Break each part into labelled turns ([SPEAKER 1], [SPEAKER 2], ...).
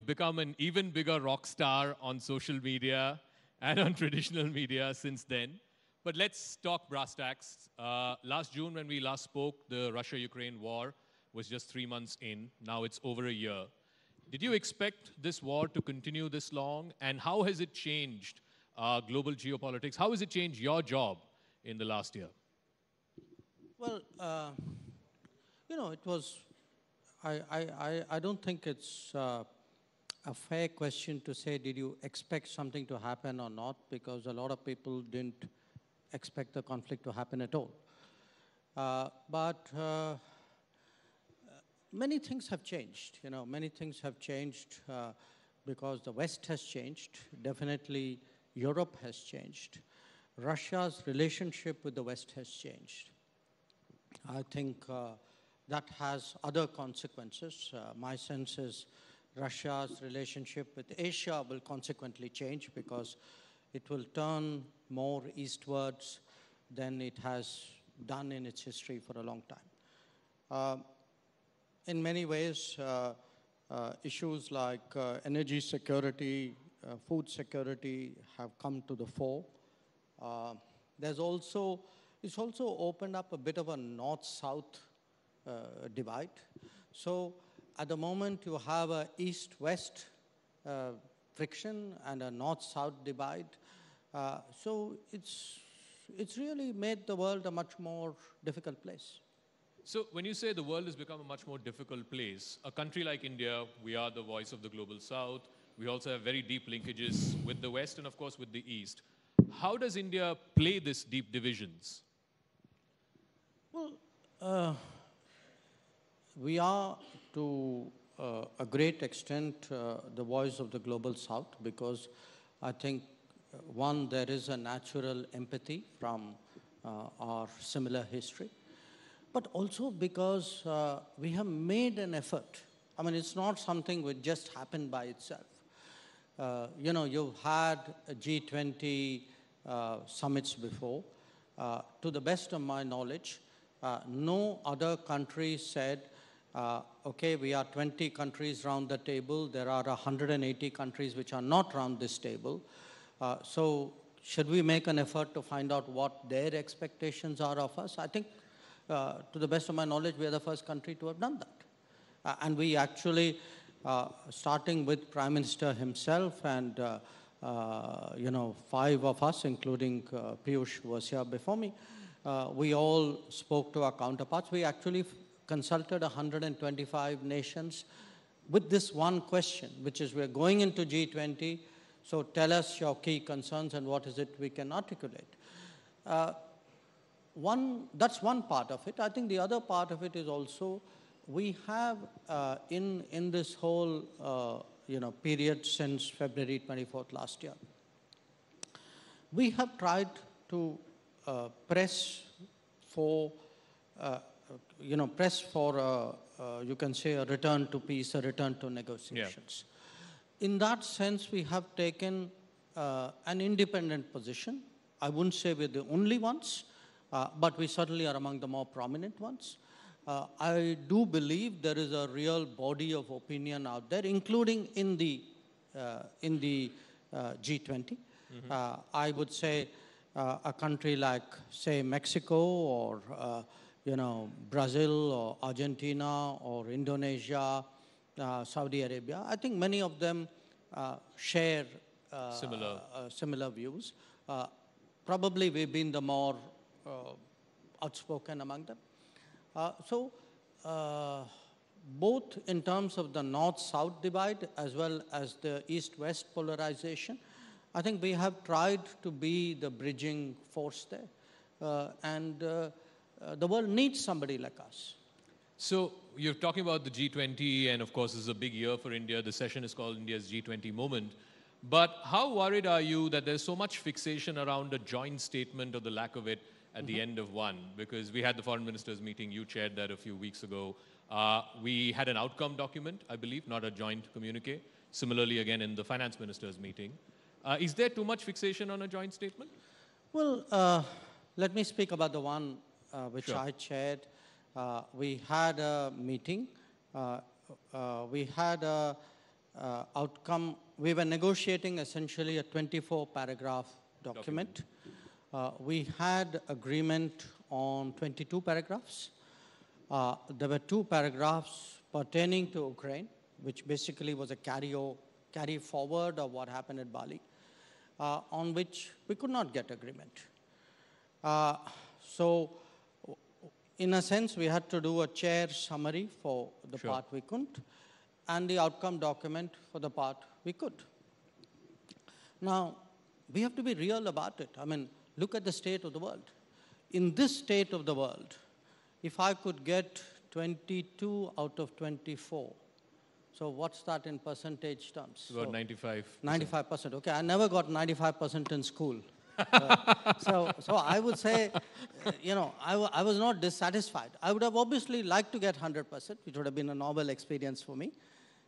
[SPEAKER 1] become an even bigger rock star on social media and on traditional media since then. But let's talk brass tacks. Last June, when we last spoke, the Russia-Ukraine war was just 3 months in. Now it's over a year. Did you expect this war to continue this long? And how has it changed global geopolitics? How has it changed your job in the last year?
[SPEAKER 2] Well, it was, I don't think it's a fair question to say, did you expect something to happen or not? Because a lot of people didn't expect the conflict to happen at all. But many things have changed. Many things have changed because the West has changed. Definitely, Europe has changed. Russia's relationship with the West has changed. I think that has other consequences. My sense is Russia's relationship with Asia will consequently change because it will turn more eastwards than it has done in its history for a long time. In many ways, issues like energy security, food security have come to the fore. It's also opened up a bit of a north-south divide. So at the moment, you have an east-west friction and a north-south divide. So it's really made the world a much more difficult place.
[SPEAKER 1] So when you say the world has become a much more difficult place, a country like India, we are the voice of the global south. We also have very deep linkages with the West and, of course, with the East. How does India play these deep divisions?
[SPEAKER 2] Well, we are, to a great extent, the voice of the global south because I think, one, there is a natural empathy from our similar history, but also because we have made an effort. I mean, it's not something which just happened by itself. You've had G20 summits before. To the best of my knowledge, no other country said, okay, we are 20 countries around the table. There are 180 countries which are not around this table. So should we make an effort to find out what their expectations are of us? I think, to the best of my knowledge, we are the first country to have done that. And we actually, starting with Prime Minister himself and, 5 of us, including Piyush, who was here before me, we all spoke to our counterparts. We actually consulted 125 nations with this one question, which is we're going into G20, so tell us your key concerns and what is it we can articulate. That's one part of it. I think the other part of it is also we have in this whole period since February 24th last year, we have tried to press for you can say a return to peace, a return to negotiations. Yeah. In that sense, we have taken an independent position. I wouldn't say we're the only ones, but we certainly are among the more prominent ones. I do believe there is a real body of opinion out there, including in the G20. Mm-hmm. I would say a country like, say, Mexico or Brazil or Argentina or Indonesia, Saudi Arabia. I think many of them share similar views. Probably we've been the more outspoken among them. So both in terms of the north-south divide as well as the east-west polarization, I think we have tried to be the bridging force there. And the world needs somebody like us.
[SPEAKER 1] So you're talking about the G20, and of course, this is a big year for India. The session is called India's G20 moment. But how worried are you that there's so much fixation around a joint statement or the lack of it at the end of one? Because we had the foreign ministers meeting, you chaired that a few weeks ago. We had an outcome document, I believe, not a joint communique. Similarly, again, in the finance ministers meeting. Is there too much fixation on a joint statement?
[SPEAKER 2] Well, let me speak about the one which
[SPEAKER 1] Sure.
[SPEAKER 2] I chaired. We had a meeting. We had outcome, we were negotiating essentially a 24-paragraph document. We had agreement on 22 paragraphs. There were 2 paragraphs pertaining to Ukraine, which basically was a carry forward of what happened at Bali, on which we could not get agreement. So, in a sense, we had to do a chair summary for the part we couldn't, and the outcome document for the part we could. Now, we have to be real about it. I mean, look at the state of the world. In this state of the world, if I could get 22 out of 24, so what's that in percentage terms?
[SPEAKER 1] About 95%.
[SPEAKER 2] 95%, okay. I never got 95% in school. So I would say, I was not dissatisfied. I would have obviously liked to get 100%, which would have been a novel experience for me.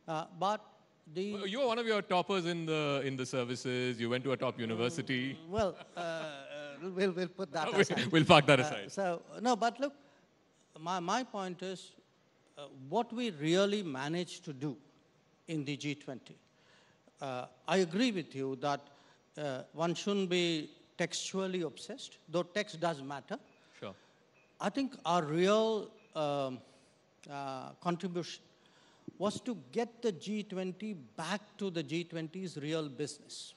[SPEAKER 2] But
[SPEAKER 1] you were one of your toppers in the services. You went to a top university.
[SPEAKER 2] Well, we'll put that aside.
[SPEAKER 1] We'll park that aside.
[SPEAKER 2] No, but look, my point is what we really managed to do in the G20. I agree with you that one shouldn't be textually obsessed, though text does matter.
[SPEAKER 1] Sure.
[SPEAKER 2] I think our real contribution was to get the G20 back to the G20's real business.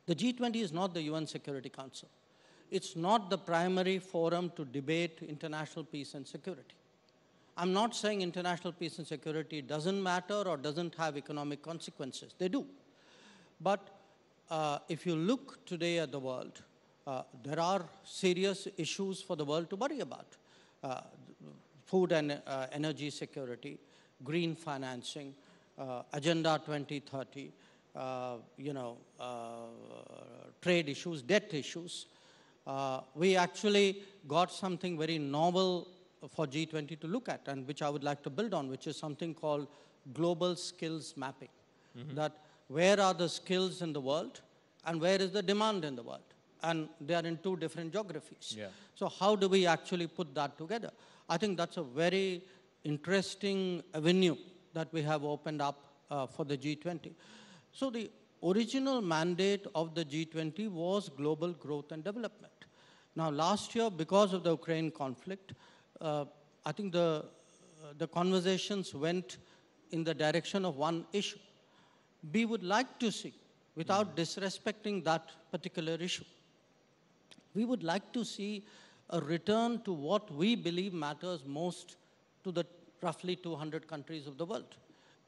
[SPEAKER 2] The G20 is not the UN Security Council. It's not the primary forum to debate international peace and security. I'm not saying international peace and security doesn't matter or doesn't have economic consequences. They do. But if you look today at the world, there are serious issues for the world to worry about. Food and energy security, green financing, Agenda 2030, trade issues, debt issues. We actually got something very novel for G20 to look at, and which I would like to build on, which is something called global skills mapping. That where are the skills in the world and where is the demand in the world? And they are in 2 different geographies.
[SPEAKER 1] Yeah.
[SPEAKER 2] So how do we actually put that together? I think that's a very interesting avenue that we have opened up for the G20. So the original mandate of the G20 was global growth and development. Now, last year, because of the Ukraine conflict, I think the conversations went in the direction of one issue. We would like to see, without disrespecting that particular issue, we would like to see a return to what we believe matters most to the roughly 200 countries of the world.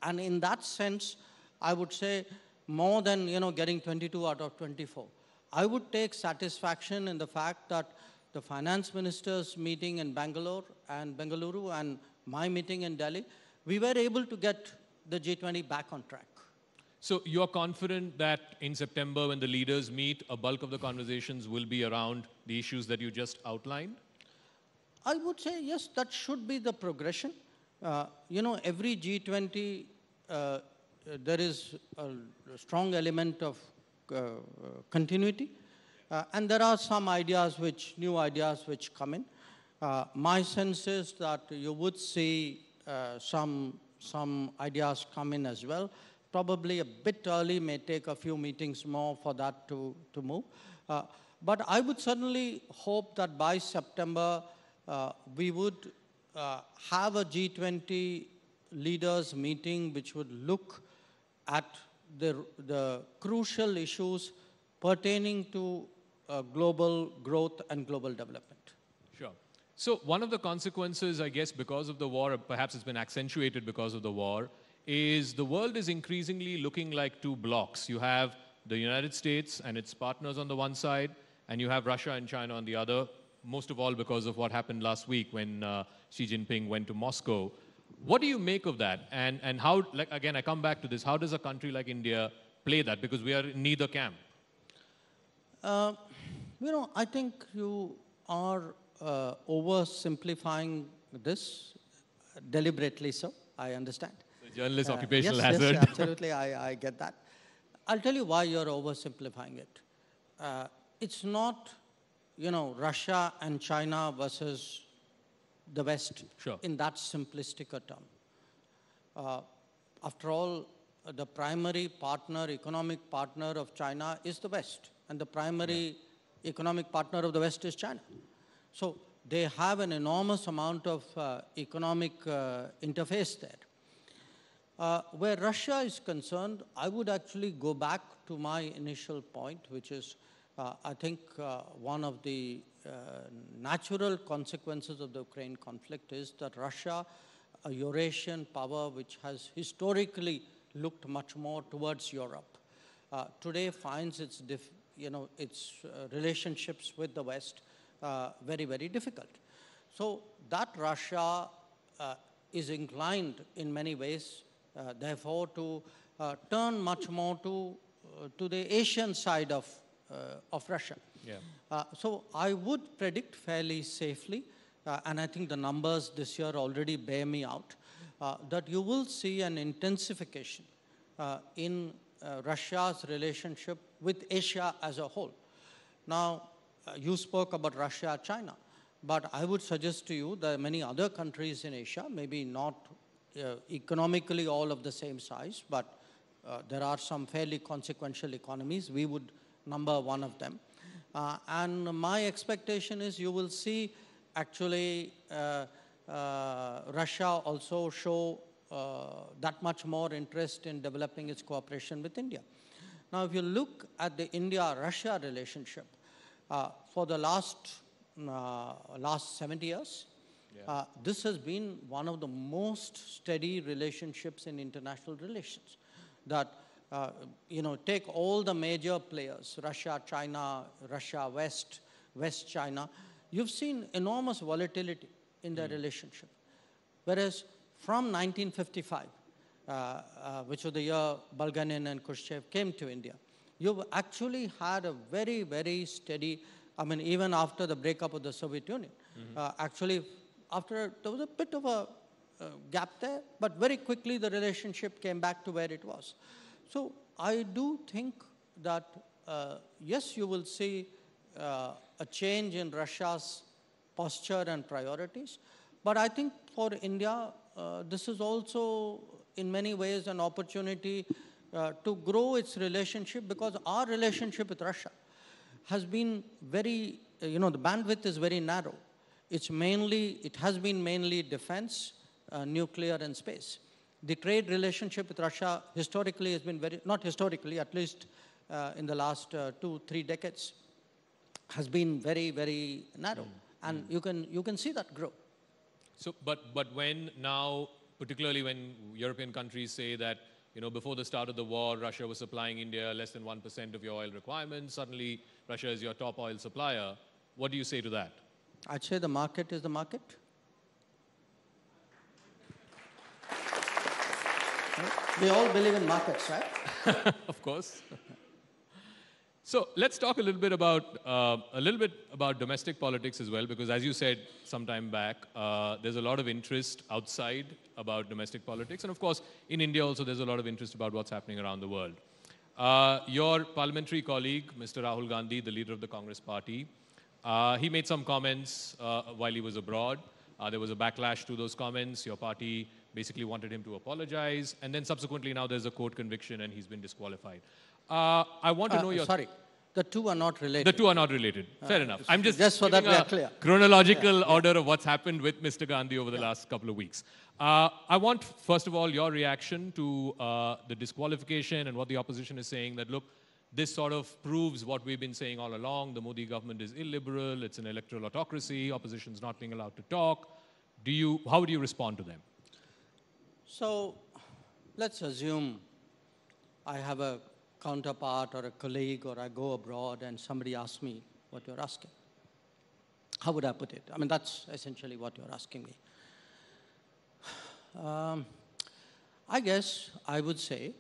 [SPEAKER 2] And in that sense, I would say more than getting 22 out of 24. I would take satisfaction in the fact that the finance ministers meeting in Bangalore and Bengaluru and my meeting in Delhi, we were able to get the G20 back on track.
[SPEAKER 1] So you're confident that in September, when the leaders meet, a bulk of the conversations will be around the issues that you just outlined?
[SPEAKER 2] I would say, yes, that should be the progression. Every G20, there is a strong element of continuity. And there are some new ideas which come in. My sense is that you would see some ideas come in as well. Probably a bit early, may take a few meetings more for that to move. But I would certainly hope that by September, we would have a G20 leaders meeting which would look at the crucial issues pertaining to global growth and global development.
[SPEAKER 1] Sure. So one of the consequences, I guess, because of the war, or perhaps it's been accentuated because of the war, is the world is increasingly looking like 2 blocks. You have the United States and its partners on the one side, and you have Russia and China on the other, most of all because of what happened last week when Xi Jinping went to Moscow. What do you make of that? And how, again, I come back to this, how does a country like India play that? Because we are in neither camp.
[SPEAKER 2] I think you are oversimplifying this, deliberately so, I understand.
[SPEAKER 1] Journalist occupational hazard.
[SPEAKER 2] Yes, absolutely, I get that. I'll tell you why you're oversimplifying it. It's not, Russia and China versus the West in that simplistic a term. After all, the primary partner, economic partner of China is the West, and the primary economic partner of the West is China. So they have an enormous amount of economic interface there. Where Russia is concerned, I would actually go back to my initial point, which is I think one of the natural consequences of the Ukraine conflict is that Russia, a Eurasian power which has historically looked much more towards Europe, today finds its relationships with the West very, very difficult. So that Russia is inclined in many ways, therefore, to turn much more to the Asian side of Russia.
[SPEAKER 1] Yeah.
[SPEAKER 2] So I would predict fairly safely, and I think the numbers this year already bear me out, that you will see an intensification in Russia's relationship with Asia as a whole. Now, you spoke about Russia, China, but I would suggest to you that many other countries in Asia, maybe not economically all of the same size, but there are some fairly consequential economies. We would number one of them. And my expectation is you will see actually Russia also show that much more interest in developing its cooperation with India. Now, if you look at the India-Russia relationship, for the last 70 years, this has been one of the most steady relationships in international relations. That, take all the major players, Russia, China, Russia, West China, you've seen enormous volatility in their relationship. Whereas from 1955, which was the year Bulganin and Khrushchev came to India, you've actually had a very, very steady, even after the breakup of the Soviet Union, actually, there was a bit of a gap there, but very quickly the relationship came back to where it was. So I do think that, yes, you will see a change in Russia's posture and priorities, but I think for India, this is also in many ways an opportunity to grow its relationship, because our relationship with Russia has been very, the bandwidth is very narrow. It has been mainly defense, nuclear and space. The trade relationship with Russia historically has been not historically, at least in the last 2-3 decades, has been very, very narrow. And you can see that grow.
[SPEAKER 1] So, but when now, particularly when European countries say that, before the start of the war, Russia was supplying India less than 1% of your oil requirements, suddenly Russia is your top oil supplier, what do you say to that?
[SPEAKER 2] I'd say the market is the market. We all believe in markets, right?
[SPEAKER 1] Of course. So let's talk a little bit about domestic politics as well, because as you said some time back, there's a lot of interest outside about domestic politics, and of course in India also there's a lot of interest about what's happening around the world. Your parliamentary colleague, Mr. Rahul Gandhi, the leader of the Congress party, he made some comments while he was abroad. There was a backlash to those comments. Your party basically wanted him to apologize, and then subsequently now there's a court conviction and he's been disqualified. I want to know your...
[SPEAKER 2] Sorry, the two are not related.
[SPEAKER 1] The two are not related. Fair enough. I'm just
[SPEAKER 2] so that we are clear.
[SPEAKER 1] Chronological order of what's happened with Mr. Gandhi over the last couple of weeks. I want, first of all, your reaction to the disqualification and what the opposition is saying, that, look, this sort of proves what we've been saying all along. The Modi government is illiberal. It's an electoral autocracy. Opposition's not being allowed to talk. How would you respond to them?
[SPEAKER 2] So let's assume I have a counterpart or a colleague, or I go abroad and somebody asks me what you're asking. How would I put it? That's essentially what you're asking me. I guess I would say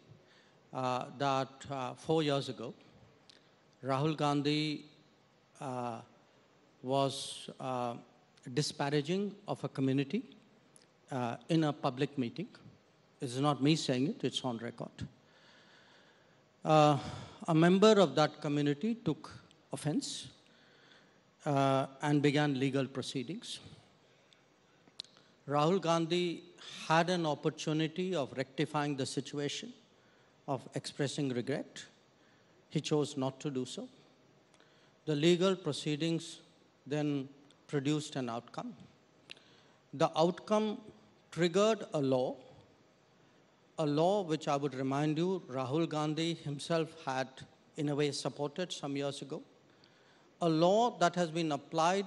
[SPEAKER 2] that 4 years ago, Rahul Gandhi was disparaging of a community in a public meeting. It's not me saying it, it's on record. A member of that community took offense and began legal proceedings. Rahul Gandhi had an opportunity of rectifying the situation, of expressing regret. He chose not to do so. The legal proceedings then produced an outcome. The outcome triggered a law which I would remind you Rahul Gandhi himself had in a way supported some years ago. A law that has been applied,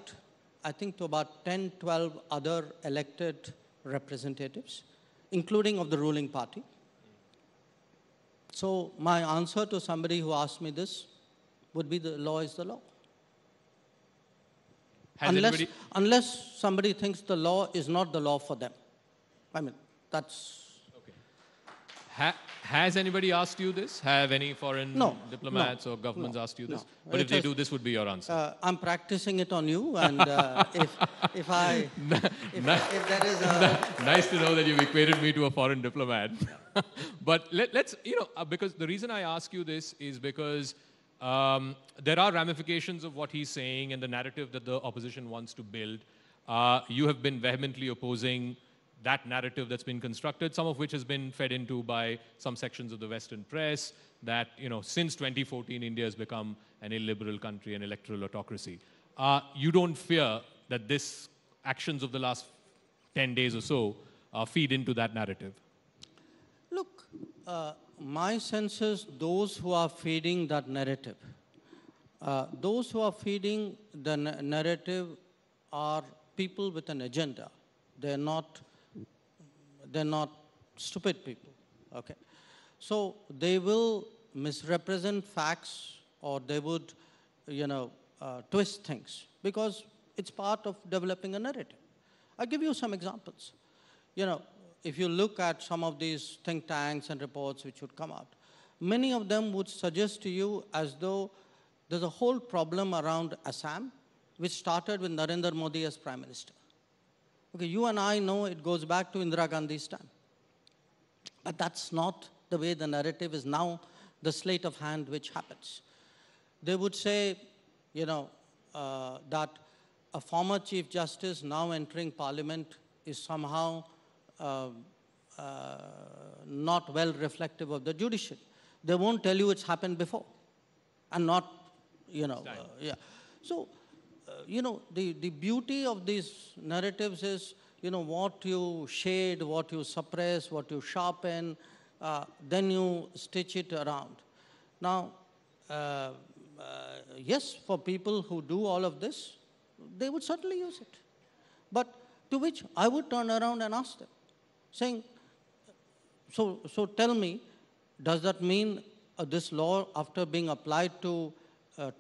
[SPEAKER 2] I think, to about 10, 12 other elected representatives, including of the ruling party. So my answer to somebody who asked me this would be the law is the law. Unless somebody thinks the law is not the law for them. I mean, that's...
[SPEAKER 1] Okay. Has anybody asked you this? Have any foreign diplomats or governments asked you this?
[SPEAKER 2] No.
[SPEAKER 1] But if they do, this would be your answer.
[SPEAKER 2] I'm practicing it on you, and if there is a...
[SPEAKER 1] Nice to know that you've equated me to a foreign diplomat. But let's, because the reason I ask you this is because there are ramifications of what he's saying and the narrative that the opposition wants to build. You have been vehemently opposing that narrative that's been constructed, some of which has been fed into by some sections of the Western press, that, since 2014, India has become an illiberal country, an electoral autocracy. You don't fear that this actions of the last 10 days or so feed into that narrative?
[SPEAKER 2] Look, my sense is those who are feeding that narrative, narrative are people with an agenda. They're not stupid people, okay? So they will misrepresent facts, or they would, twist things, because it's part of developing a narrative. I'll give you some examples. If you look at some of these think tanks and reports which would come out, many of them would suggest to you as though there's a whole problem around Assam, which started with Narendra Modi as Prime Minister. Okay, you and I know it goes back to Indira Gandhi's time. But that's not the way the narrative is now, the sleight of hand which happens. They would say, that a former Chief Justice now entering Parliament is somehow not well reflective of the judiciary. They won't tell you it's happened before, and not, yeah. So, the beauty of these narratives is, what you shade, what you suppress, what you sharpen, then you stitch it around. Now, yes, for people who do all of this, they would certainly use it. But to which I would turn around and ask them, saying, so tell me, does that mean this law, after being applied to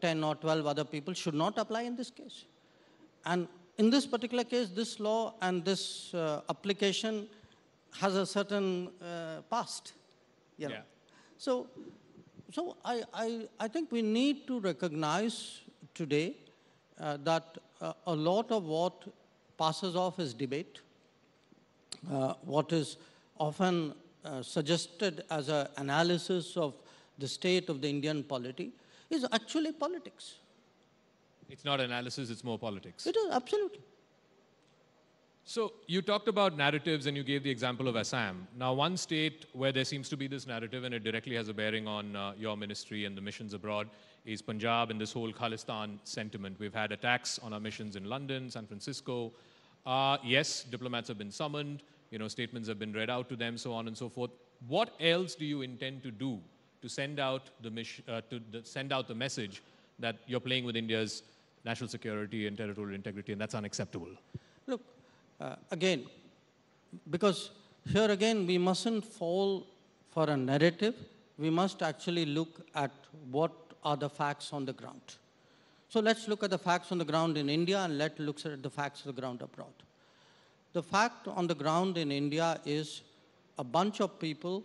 [SPEAKER 2] 10 or 12 other people, should not apply in this case? And in this particular case, this law and this application has a certain past.
[SPEAKER 1] Yeah.
[SPEAKER 2] So I think we need to recognize today that a lot of what passes off as debate, what is often suggested as an analysis of the state of the Indian polity, is actually politics.
[SPEAKER 1] It's not analysis, it's more politics.
[SPEAKER 2] It is, absolutely.
[SPEAKER 1] So you talked about narratives and you gave the example of Assam. Now, one state where there seems to be this narrative and it directly has a bearing on your ministry and the missions abroad is Punjab and this whole Khalistan sentiment. We've had attacks on our missions in London, San Francisco. Yes, diplomats have been summoned, statements have been read out to them, so on and so forth. What else do you intend to do to send out the message that you're playing with India's national security and territorial integrity, and that's unacceptable?
[SPEAKER 2] Look, again, because here again, we mustn't fall for a narrative. We must actually look at what are the facts on the ground. So let's look at the facts on the ground in India, and let's look at the facts on the ground abroad. The fact on the ground in India is a bunch of people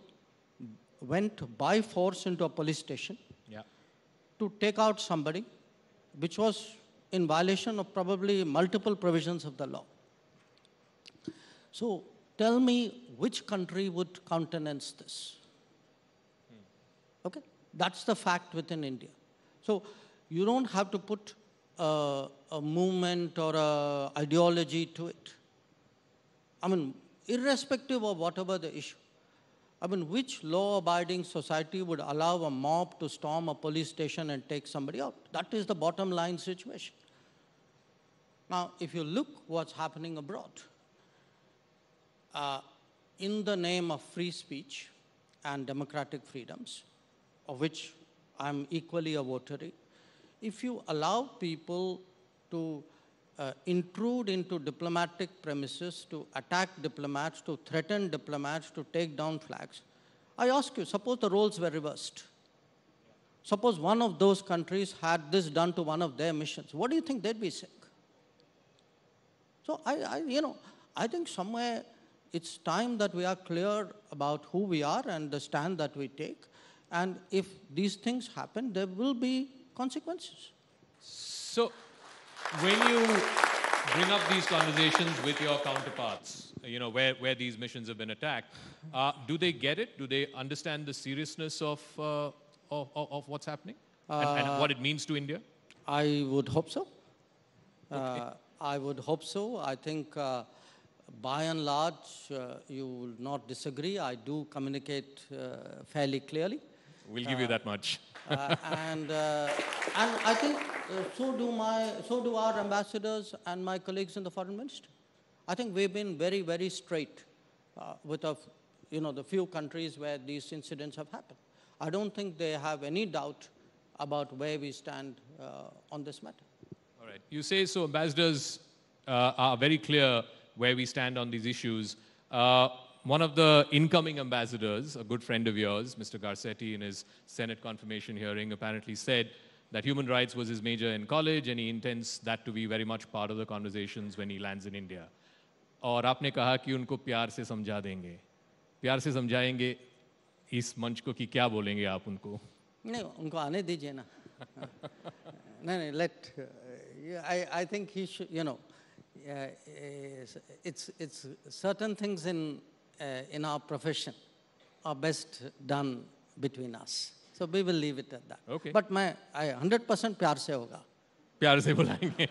[SPEAKER 2] went by force into a police station to take out somebody, which was in violation of probably multiple provisions of the law. So tell me which country would countenance this? Okay, that's the fact within India. So you don't have to put a movement or an ideology to it. I mean, irrespective of whatever the issue. I mean, which law-abiding society would allow a mob to storm a police station and take somebody out? That is the bottom line situation. Now, if you look what's happening abroad, in the name of free speech and democratic freedoms, of which I'm equally a votary, if you allow people to intrude into diplomatic premises, to attack diplomats, to threaten diplomats, to take down flags, I ask you, suppose the roles were reversed. Suppose one of those countries had this done to one of their missions. What do you think they'd be saying? So I think somewhere it's time that we are clear about who we are and the stand that we take. And if these things happen, there will be consequences.
[SPEAKER 1] So, when you bring up these conversations with your counterparts, where these missions have been attacked, do they get it? Do they understand the seriousness of what's happening and what it means to India?
[SPEAKER 2] I would hope so.
[SPEAKER 1] Okay.
[SPEAKER 2] I would hope so. I think by and large, you will not disagree. I do communicate fairly clearly.
[SPEAKER 1] We'll give you that much.
[SPEAKER 2] And I think so do our ambassadors and my colleagues in the foreign ministry. I think we've been very, very straight with the few countries where these incidents have happened. I don't think they have any doubt about where we stand on this matter.
[SPEAKER 1] All right. You say so. Ambassadors are very clear where we stand on these issues. One of the incoming ambassadors, a good friend of yours, Mr. Garcetti, in his Senate confirmation hearing, apparently said that human rights was his major in college and he intends that to be very much part of the conversations when he lands in India. और आपने कहा कि उनको प्यार से समझा देंगे. प्यार से समझाएंगे इस मंच को कि क्या बोलेंगे आप उनको?
[SPEAKER 2] नहीं, उनको आने दीजिए ना. No, I think he should, it's certain things in our profession are best done between us. So we will leave it at that.
[SPEAKER 1] Okay.
[SPEAKER 2] But I 100% प्यार से होगा.
[SPEAKER 1] प्यार से बुलाएंगे.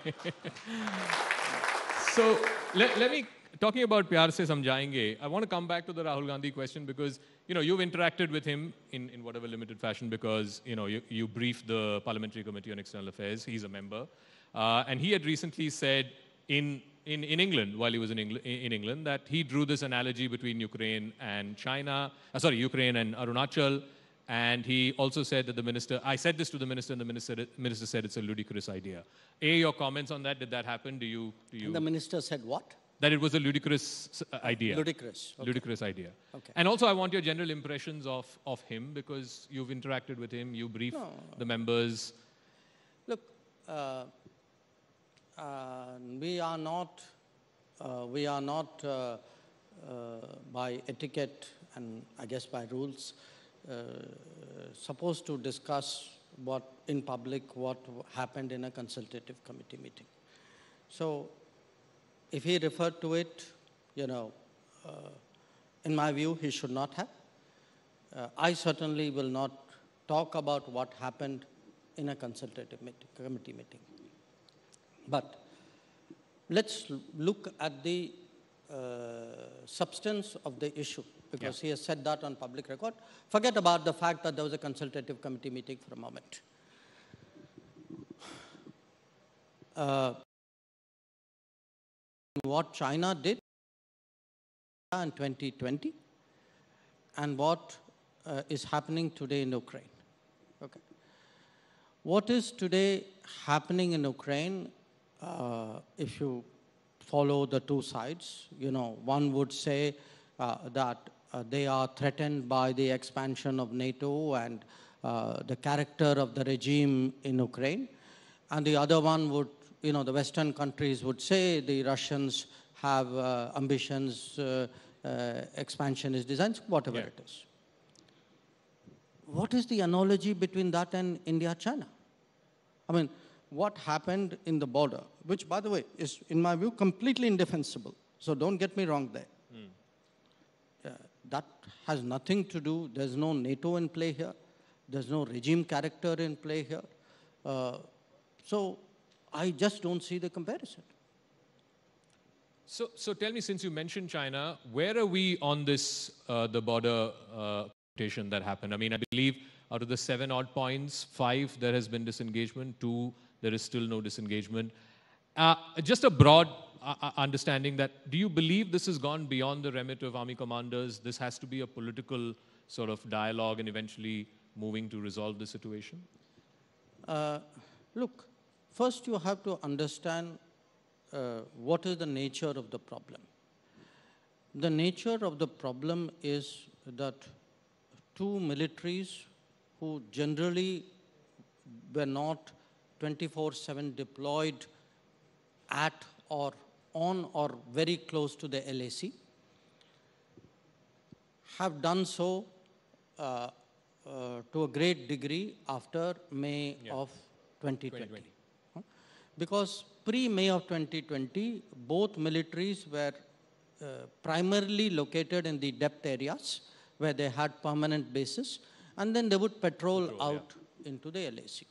[SPEAKER 1] So let me, talking about प्यार से समझाएंगे, I want to come back to the Rahul Gandhi question because, you've interacted with him in whatever limited fashion because, you briefed the Parliamentary Committee on External Affairs. He's a member. And he had recently said in England, while he was in England, that he drew this analogy between Ukraine and Ukraine and Arunachal. And he also said that I said this to the minister, and the minister said it's a ludicrous idea. Your comments on that, did that happen?
[SPEAKER 2] And the minister said what?
[SPEAKER 1] That it was a ludicrous idea.
[SPEAKER 2] Ludicrous. Okay.
[SPEAKER 1] Ludicrous idea.
[SPEAKER 2] Okay.
[SPEAKER 1] And also I want your general impressions of him because you've interacted with him, you briefed the members.
[SPEAKER 2] Look, we are not by etiquette and I guess by rules supposed to discuss in public what happened in a consultative committee meeting. So if he referred to it, in my view, he should not have. I certainly will not talk about what happened in a consultative committee meeting. But let's look at the substance of the issue, because he has said that on public record. Forget about the fact that there was a consultative committee meeting for a moment. What China did in 2020 and what is happening today in Ukraine. Okay. What is today happening in Ukraine, if you follow the two sides, one would say that they are threatened by the expansion of NATO and the character of the regime in Ukraine. And the other one would, the Western countries would say the Russians have ambitions, expansionist designs, whatever it is. What is the analogy between that and India-China? I mean, what happened in the border, which, by the way, is, in my view, completely indefensible. So don't get me wrong there. That has nothing to do, there's no NATO in play here. There's no regime character in play here. So I just don't see the comparison.
[SPEAKER 1] So tell me, since you mentioned China, where are we on this, the border confrontation that happened? I mean, I believe out of the 7 odd points, 5, there has been disengagement, 2, there is still no disengagement. Just a broad understanding that, do you believe this has gone beyond the remit of army commanders? This has to be a political sort of dialogue and eventually moving to resolve the situation?
[SPEAKER 2] Look, first you have to understand what is the nature of the problem. The nature of the problem is that two militaries who generally were not 24/7 deployed at or on or very close to the LAC have done so to a great degree after May of 2020. Because pre-May of 2020, both militaries were primarily located in the depth areas where they had permanent bases, and then they would patrol out into the LAC.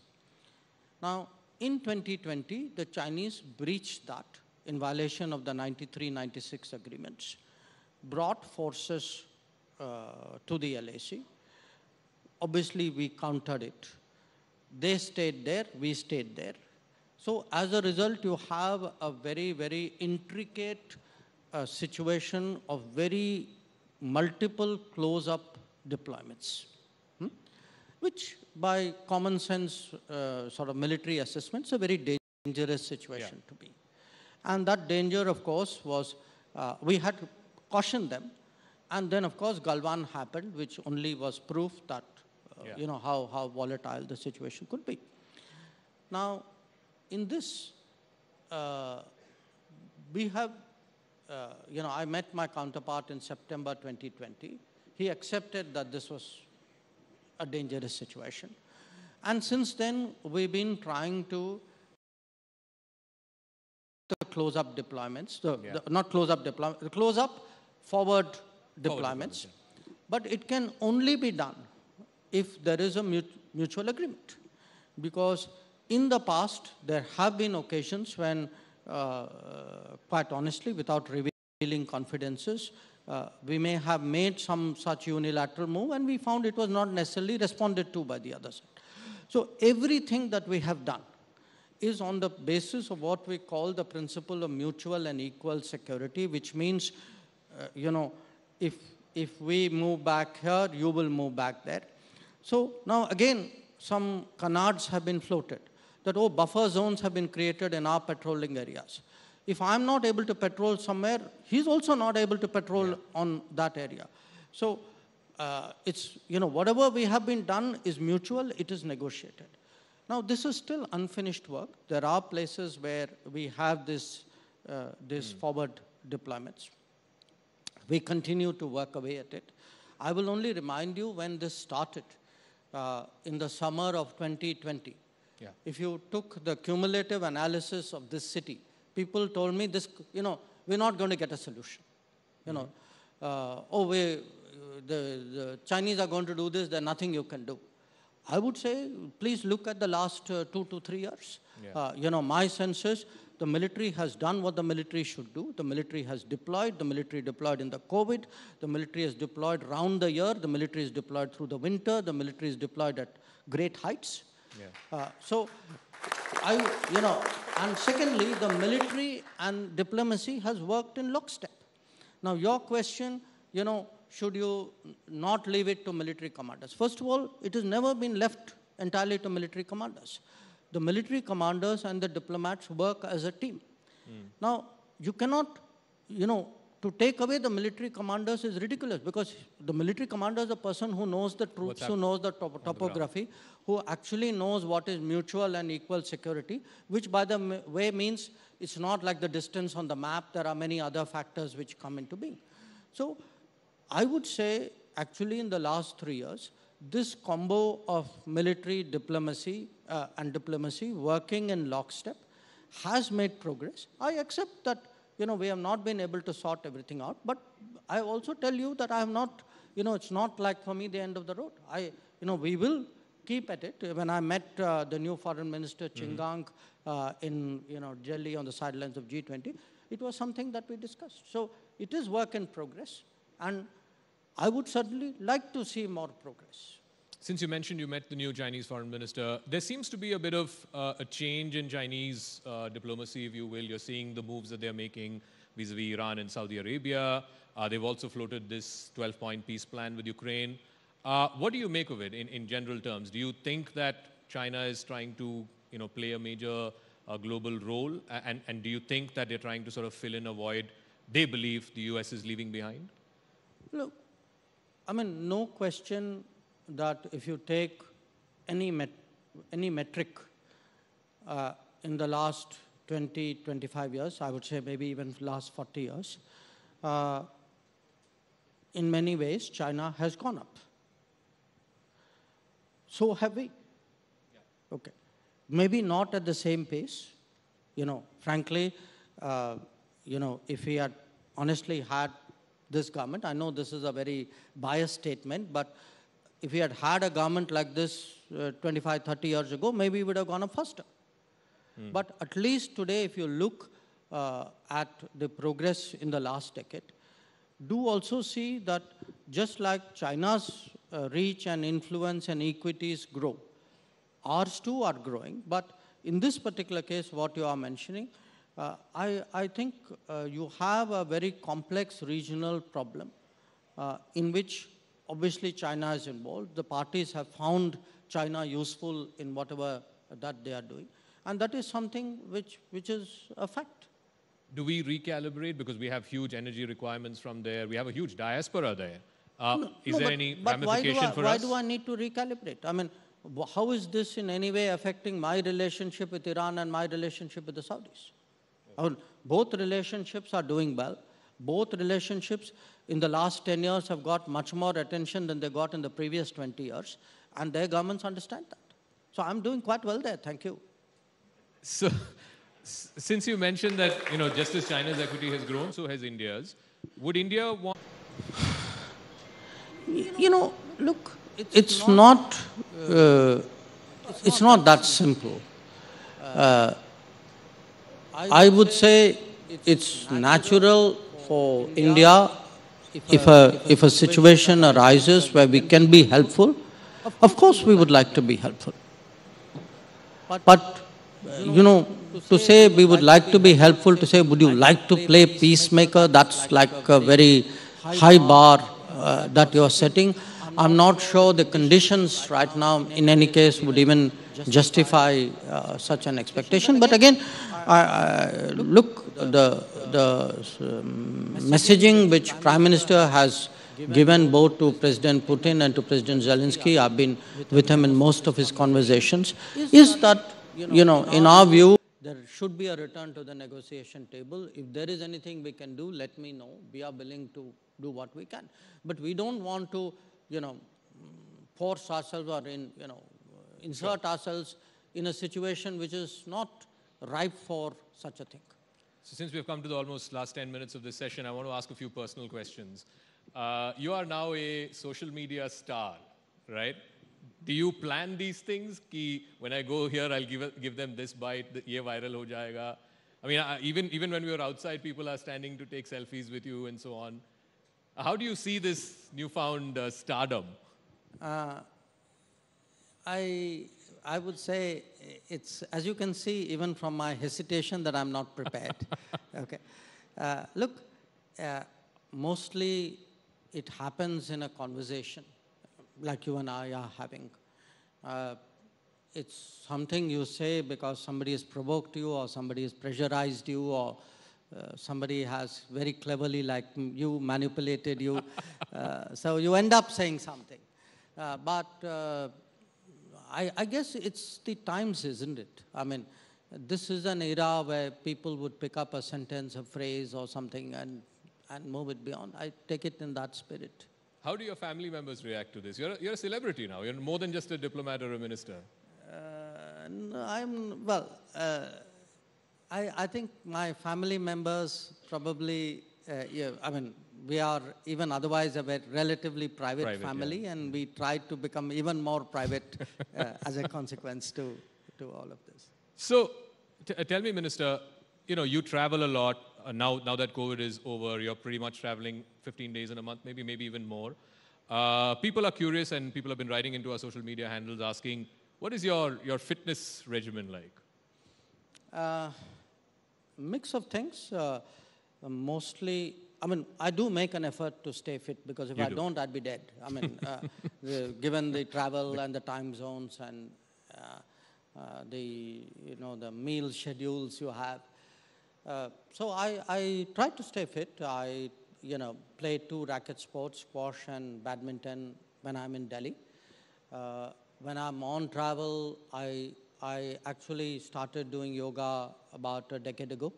[SPEAKER 2] Now, in 2020, the Chinese breached that in violation of the 93-96 agreements, brought forces to the LAC. Obviously, we countered it. They stayed there, we stayed there. So as a result, you have a very, very intricate situation of very multiple close-up deployments, which by common sense sort of military assessments, a very dangerous situation to be. And that danger, of course, was, we had to caution them. And then, of course, Galwan happened, which only was proof that, you know, how volatile the situation could be. Now, in this, we have, you know, I met my counterpart in September 2020. He accepted that this was a dangerous situation. And since then, we've been trying to the close-up deployments, not close-up deployments, the close-up forward deployments. But it can only be done if there is a mutual agreement. Because in the past, there have been occasions when, quite honestly, without revealing confidences, we may have made some such unilateral move, and we found it was not necessarily responded to by the other side. So everything that we have done is on the basis of what we call the principle of mutual and equal security, which means, you know, if we move back here, you will move back there. So now again, some canards have been floated that, oh, buffer zones have been created in our patrolling areas. If I'm not able to patrol somewhere, he's also not able to patrol on that area. So it's, you know, whatever we have been done is mutual, it is negotiated. Now, this is still unfinished work. There are places where we have this forward deployments. We continue to work away at it. I will only remind you when this started in the summer of 2020. If you took the cumulative analysis of this city, people told me this, you know, we're not going to get a solution. You know, oh, the Chinese are going to do this, there's nothing you can do. I would say, please look at the last 2 to 3 years. You know, my sense is the military has done what the military should do. The military has deployed. The military deployed in the COVID. The military is deployed round the year. The military is deployed through the winter. The military is deployed at great heights. So, you know, and secondly, the military and diplomacy has worked in lockstep. Now, your question, you know, should you not leave it to military commanders? First of all, it has never been left entirely to military commanders. The military commanders and the diplomats work as a team. Now, you cannot, you know, to take away the military commanders is ridiculous, because the military commander is a person who knows the troops, who knows the topography, who actually knows what is mutual and equal security, which by the way means it's not like the distance on the map. There are many other factors which come into being. So I would say, actually, in the last 3 years, this combo of military diplomacy and diplomacy working in lockstep has made progress. I accept that, you know, we have not been able to sort everything out, but I also tell you that I have not, you know, it's not like for me the end of the road. You know, we will keep at it. When I met the new foreign minister, Chingang, in, you know, Delhi on the sidelines of G20, it was something that we discussed. So it is work in progress, and I would certainly like to see more progress.
[SPEAKER 1] Since you mentioned you met the new Chinese foreign minister, there seems to be a bit of a change in Chinese diplomacy, if you will. You're seeing the moves that they're making vis-a-vis Iran and Saudi Arabia. They've also floated this 12-point peace plan with Ukraine. What do you make of it in general terms? Do you think that China is trying to play a major global role? And do you think that they're trying to sort of fill in a void they believe the US is leaving behind?
[SPEAKER 2] Look, I mean, no question that if you take any metric in the last 20, 25 years, I would say maybe even last 40 years, in many ways, China has gone up. So have we. Yeah. Okay. Maybe not at the same pace. Frankly, if we had honestly had this government, I know this is a very biased statement, but if we had had a government like this 25, 30 years ago, maybe we would have gone up faster. But at least today, if you look at the progress in the last decade, do also see that just like China's reach and influence and equities grow, ours too are growing. But in this particular case, what you are mentioning, I think you have a very complex regional problem in which obviously China is involved. The parties have found China useful in whatever that they are doing. And that is something which is a fact.
[SPEAKER 1] Do we recalibrate? Because we have huge energy requirements from there. We have a huge diaspora there. Is there any ramification for us?
[SPEAKER 2] Why do I need to recalibrate? I mean, how is this in any way affecting my relationship with Iran and my relationship with the Saudis? I mean, both relationships are doing well. Both relationships in the last 10 years have got much more attention than they got in the previous 20 years. And their governments understand that. So I'm doing quite well there. Thank you.
[SPEAKER 1] So, since you mentioned that, just as China's equity has grown, so has India's, would India want...
[SPEAKER 2] Look, it's not that simple. I would say it's natural for India, if a situation arises where we can be helpful, of course we would like to be helpful. But, to say we would like to be helpful, to say would you like to play peacemaker, that's like a very high bar that you're setting. I'm not sure the conditions right now, in any case, would even justify such an expectation. But again, look, the messaging which Prime Minister has given both to President Putin and to President Zelensky, I've been with him in most of his conversations, is that, in our view, there should be a return to the negotiation table. If there is anything we can do, let me know. We are willing to do what we can. But we don't want to, force ourselves or insert ourselves in a situation which is not ripe for such a thing.
[SPEAKER 1] So since we've come to the almost last 10 minutes of this session, I want to ask a few personal questions. You are now a social media star, right? Do you plan these things? Ki when I go here, I'll give them this bite, ye viral ho jayega. I mean, even when we were outside, people are standing to take selfies with you and so on. How do you see this newfound stardom?
[SPEAKER 2] I would say it's, as you can see, even from my hesitation, that I'm not prepared. Okay. Look, mostly it happens in a conversation like you and I are having. It's something you say because somebody has provoked you or somebody has pressurized you or somebody has very cleverly, like you, manipulated you. So you end up saying something. But I guess it's the times, isn't it? I mean, this is an era where people would pick up a sentence, a phrase or something and move it beyond. I take it in that spirit.
[SPEAKER 1] How do your family members react to this? You're a celebrity now. You're more than just a diplomat or a minister.
[SPEAKER 2] I think my family members probably, we are even otherwise a relatively private family, yeah. And we try to become even more private as a consequence to all of this.
[SPEAKER 1] So, tell me, Minister, you travel a lot. now that COVID is over, you're pretty much traveling 15 days in a month, maybe even more. People are curious, and people have been writing into our social media handles asking, what is your fitness regimen like?
[SPEAKER 2] Mix of things. Mostly, I mean, I do make an effort to stay fit, because if I don't, I'd be dead. I mean, given the travel and the time zones and the meal schedules you have. So I try to stay fit. I play 2 racket sports, squash and badminton, when I'm in Delhi. When I'm on travel, I actually started doing yoga about a decade ago.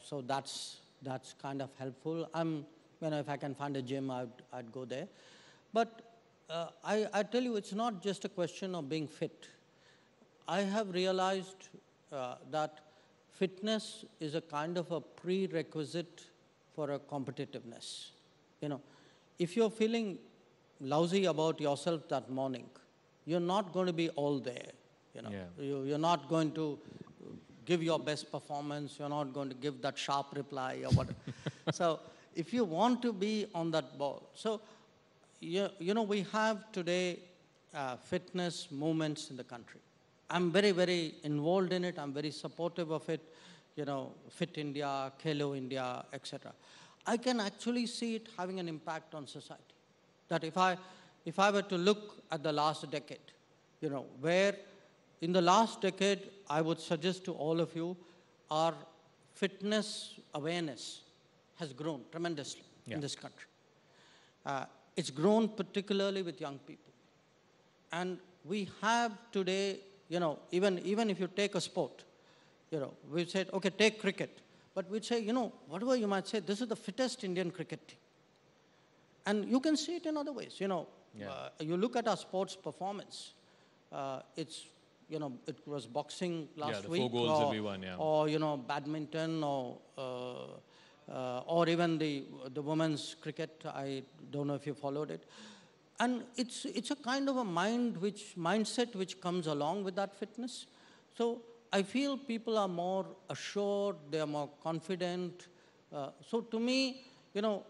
[SPEAKER 2] So that's kind of helpful. If I can find a gym, I'd go there. But I tell you, it's not just a question of being fit. I have realized that fitness is a kind of a prerequisite for a competitiveness. If you're feeling lousy about yourself that morning, you're not going to be all there. You're not going to give your best performance. You're not going to give that sharp reply or whatever. So if you want to be on that ball, so we have today fitness movements in the country. I'm very, very involved in it. I'm very supportive of it. Fit India, Khelo India, etc. I can actually see it having an impact on society. That if I were to look at the last decade, where in the last decade, I would suggest to all of you, our fitness awareness has grown tremendously in this country. It's grown particularly with young people. And we have today, even if you take a sport, we said, okay, take cricket. But we'd say, whatever you might say, this is the fittest Indian cricket team. And you can see it in other ways. You look at our sports performance. It was boxing last week,
[SPEAKER 1] 4 goals that we won,
[SPEAKER 2] or badminton, or even the women's cricket. I don't know if you followed it. And it's a kind of a mindset which comes along with that fitness. So I feel people are more assured, they are more confident. So to me,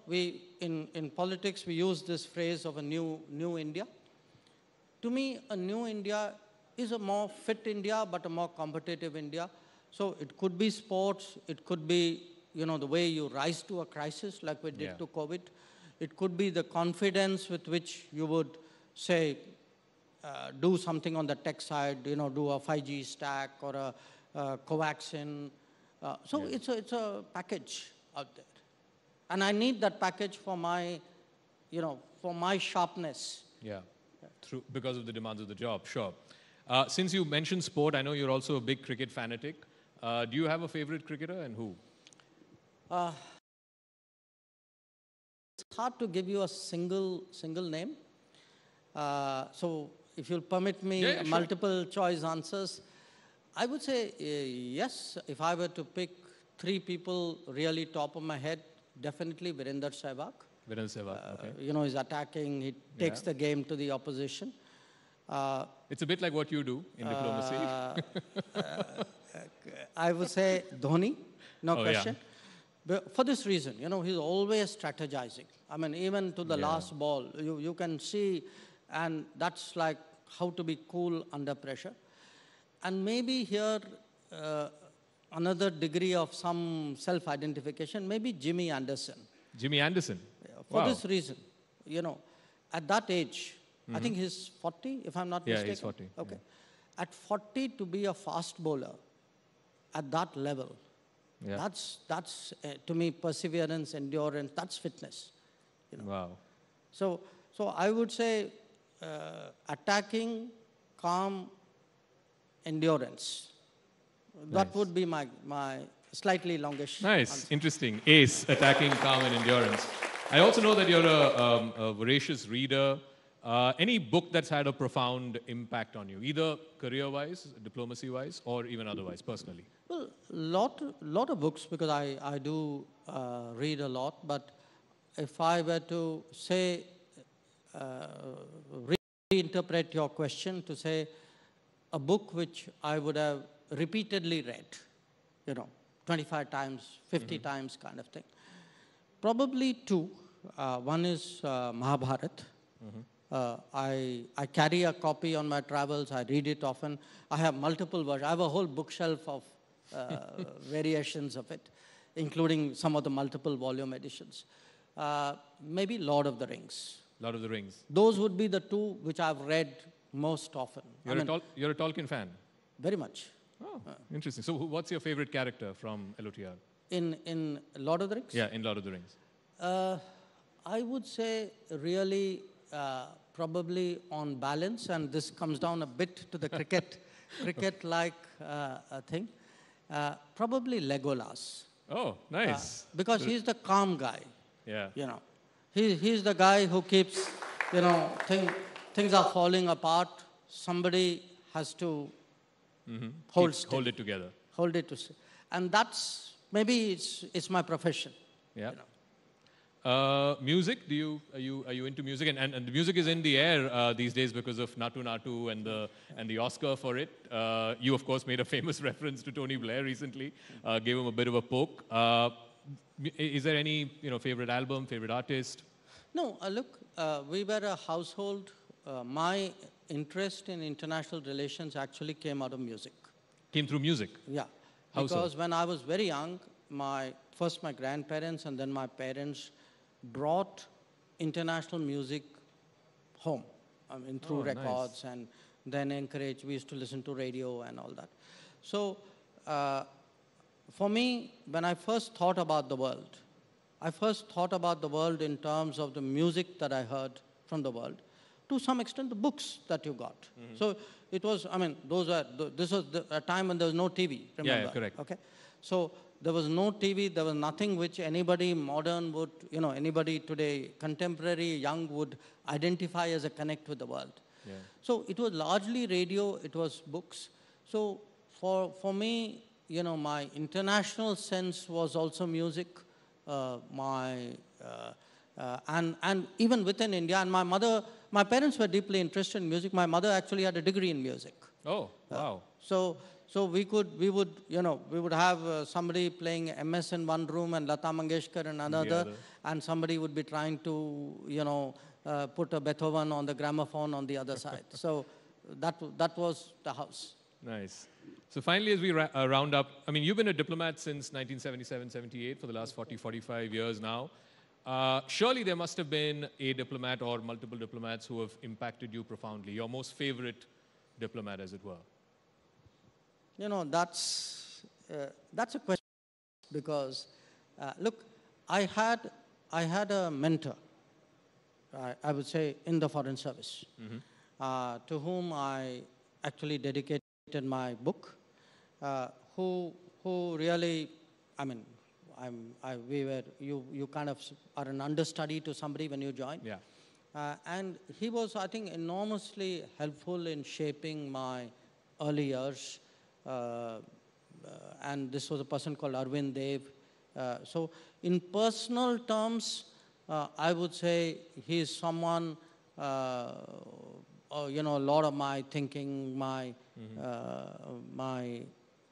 [SPEAKER 2] we in politics we use this phrase of a new India. To me, a new India is a more fit India, but a more competitive India. So it could be sports, it could be the way you rise to a crisis like we did to COVID. It could be the confidence with which you would say, do something on the tech side, do a 5G stack or a covaxin. So it's a package out there. And I need that package for my sharpness.
[SPEAKER 1] Because of the demands of the job, sure. Since you mentioned sport, I know you're also a big cricket fanatic. Do you have a favorite cricketer, and who?
[SPEAKER 2] It's hard to give you a single name. So if you'll permit me multiple choice answers, I would say yes. If I were to pick 3 people really top of my head, definitely Virender Sehwag.
[SPEAKER 1] Okay.
[SPEAKER 2] He's attacking, he takes the game to the opposition.
[SPEAKER 1] It's a bit like what you do in diplomacy.
[SPEAKER 2] I would say Dhoni, no question. But for this reason, he's always strategizing. I mean, even to the last ball, you can see, and that's like how to be cool under pressure. And maybe here, another degree of some self-identification, maybe Jimmy Anderson.
[SPEAKER 1] Jimmy Anderson?
[SPEAKER 2] For this reason, at that age, I think he's 40, if I'm not mistaken.
[SPEAKER 1] Yeah, he's 40.
[SPEAKER 2] Okay. At 40, to be a fast bowler at that level, that's to me, perseverance, endurance, that's fitness.
[SPEAKER 1] Wow.
[SPEAKER 2] So I would say attacking, calm, endurance. That would be my slightly longish answer.
[SPEAKER 1] Interesting. ACE, attacking, calm, and endurance. I also know that you're a voracious reader. Any book that's had a profound impact on you, either career-wise, diplomacy-wise, or even otherwise, personally?
[SPEAKER 2] Well, lot of books, because I do read a lot. But if I were to say, reinterpret your question to say, a book which I would have repeatedly read, 25 times, 50 times kind of thing. Probably two. One is Mahabharat. I carry a copy on my travels. I read it often. I have multiple versions. I have a whole bookshelf of variations of it, including some of the multiple volume editions. Maybe Lord of the Rings.
[SPEAKER 1] Lord of the Rings.
[SPEAKER 2] Those would be the two which I've read most often.
[SPEAKER 1] You're a Tolkien fan?
[SPEAKER 2] Very much.
[SPEAKER 1] Oh, interesting. So what's your favorite character from LOTR?
[SPEAKER 2] In Lord of the Rings?
[SPEAKER 1] Yeah, in Lord of the Rings.
[SPEAKER 2] I would say really probably on balance, and this comes down a bit to the cricket-like thing, probably Legolas.
[SPEAKER 1] Oh, nice.
[SPEAKER 2] Because he's the calm guy.
[SPEAKER 1] Yeah.
[SPEAKER 2] You know, he's the guy who keeps, you know, things are falling apart. Somebody has to hold it
[SPEAKER 1] together.
[SPEAKER 2] Hold it to, and that's maybe it's my profession.
[SPEAKER 1] Yeah.
[SPEAKER 2] You know.
[SPEAKER 1] Music? Are you into music? And the music is in the air these days because of Natu Natu and the Oscar for it. You of course made a famous reference to Tony Blair recently. Gave him a bit of a poke. Is there any favorite album, favorite artist?
[SPEAKER 2] No. Look, we were a household. My interest in international relations actually came out of music.
[SPEAKER 1] Came through music?
[SPEAKER 2] Yeah.
[SPEAKER 1] How
[SPEAKER 2] because
[SPEAKER 1] so?
[SPEAKER 2] When I was very young, first my grandparents and then my parents brought international music home. I mean, through records,
[SPEAKER 1] nice.
[SPEAKER 2] And then encouraged. We used to listen to radio and all that. So for me, when I first thought about the world, I first thought about the world in terms of the music that I heard from the world. To some extent, the books that you got. So it was, I mean, this was a time when there was no TV, remember?
[SPEAKER 1] Yeah, correct.
[SPEAKER 2] Okay? So there was no TV, there was nothing which anybody modern would, anybody today, contemporary, young would identify as a connect with the world.
[SPEAKER 1] Yeah.
[SPEAKER 2] So it was largely radio, it was books. So for me, my international sense was also music, and even within India. And my parents were deeply interested in music. My mother actually had a degree in music.
[SPEAKER 1] Oh, wow.
[SPEAKER 2] So we would have somebody playing MS in one room and Lata Mangeshkar in another, and somebody would be trying to, put a Beethoven on the gramophone on the other side. So that was the house.
[SPEAKER 1] Nice. So finally, as we round up, I mean, you've been a diplomat since 1977-78 for the last 45 years now. Surely there must have been a diplomat or multiple diplomats who have impacted you profoundly. Your most favorite diplomat, as it were.
[SPEAKER 2] That's a question, because look, I had a mentor, I would say, in the Foreign Service, to whom I actually dedicated my book, who really, I mean, you kind of are an understudy to somebody when you join.
[SPEAKER 1] Yeah.
[SPEAKER 2] And he was, I think, enormously helpful in shaping my early years. And this was a person called Arvind Dev. So in personal terms, I would say he is someone, a lot of my thinking, my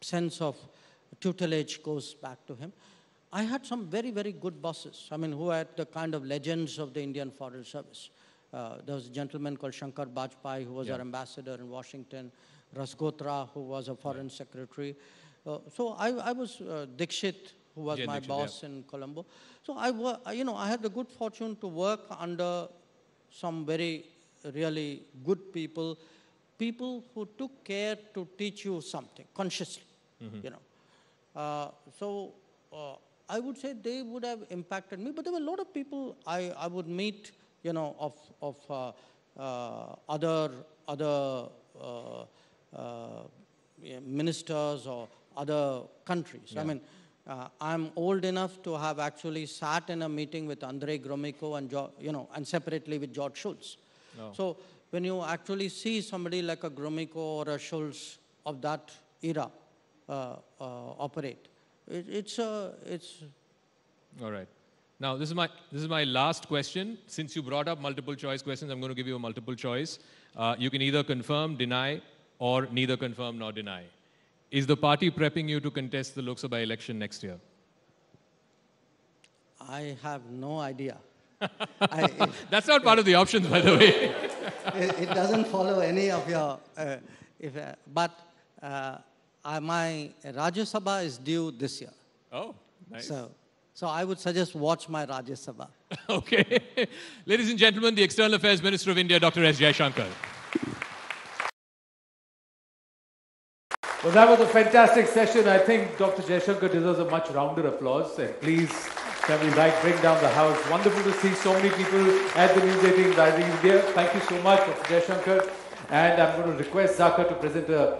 [SPEAKER 2] sense of tutelage goes back to him. I had some very, very good bosses, I mean, who are the kind of legends of the Indian Foreign Service. There was a gentleman called Shankar Bajpai, who was our ambassador in Washington, Rasgotra, who was a foreign secretary. So I was Dixit, who was my boss in Colombo. So I had the good fortune to work under some very, really good people who took care to teach you something consciously, So I would say they would have impacted me, but there were a lot of people I would meet, of other ministers or other countries. Yeah. I mean, I'm old enough to have actually sat in a meeting with Andrei Gromyko and and separately with George Shultz. Oh. So when you actually see somebody like a Gromyko or a Shultz of that era operate, it's
[SPEAKER 1] all right. Now this is my last question. Since you brought up multiple choice questions, I'm going to give you a multiple choice. You can either confirm, deny, or neither confirm nor deny. Is the party prepping you to contest the Lok Sabha election next year?
[SPEAKER 2] I have no idea.
[SPEAKER 1] That's not part of the options, by the way.
[SPEAKER 2] It doesn't follow any of your... my Rajya Sabha is due this year.
[SPEAKER 1] Oh, nice.
[SPEAKER 2] So I would suggest watch my Rajya Sabha.
[SPEAKER 1] Okay. Ladies and gentlemen, the External Affairs Minister of India, Dr. S. Jaishankar.
[SPEAKER 3] Well, that was a fantastic session. I think Dr. Jaishankar deserves a much rounder applause. And please, can we bring down the house? Wonderful to see so many people at the News18 Rising India. Thank you so much, Dr. Jaishankar. And I'm going to request Zaka to present a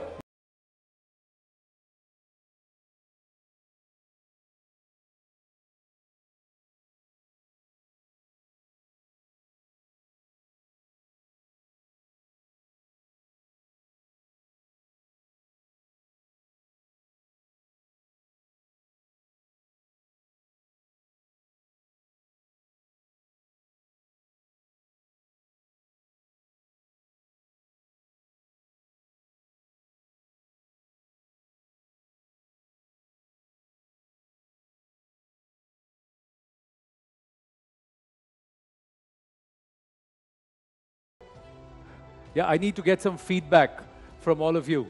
[SPEAKER 3] Yeah, I need to get some feedback from all of you.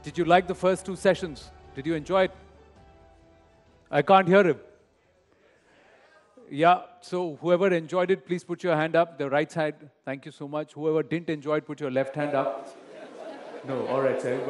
[SPEAKER 3] Did you like the first two sessions? Did you enjoy it? I can't hear him. Yeah, so whoever enjoyed it, please put your hand up, the right side. Thank you so much. Whoever didn't enjoy it, put your left hand up. No, all right, sir.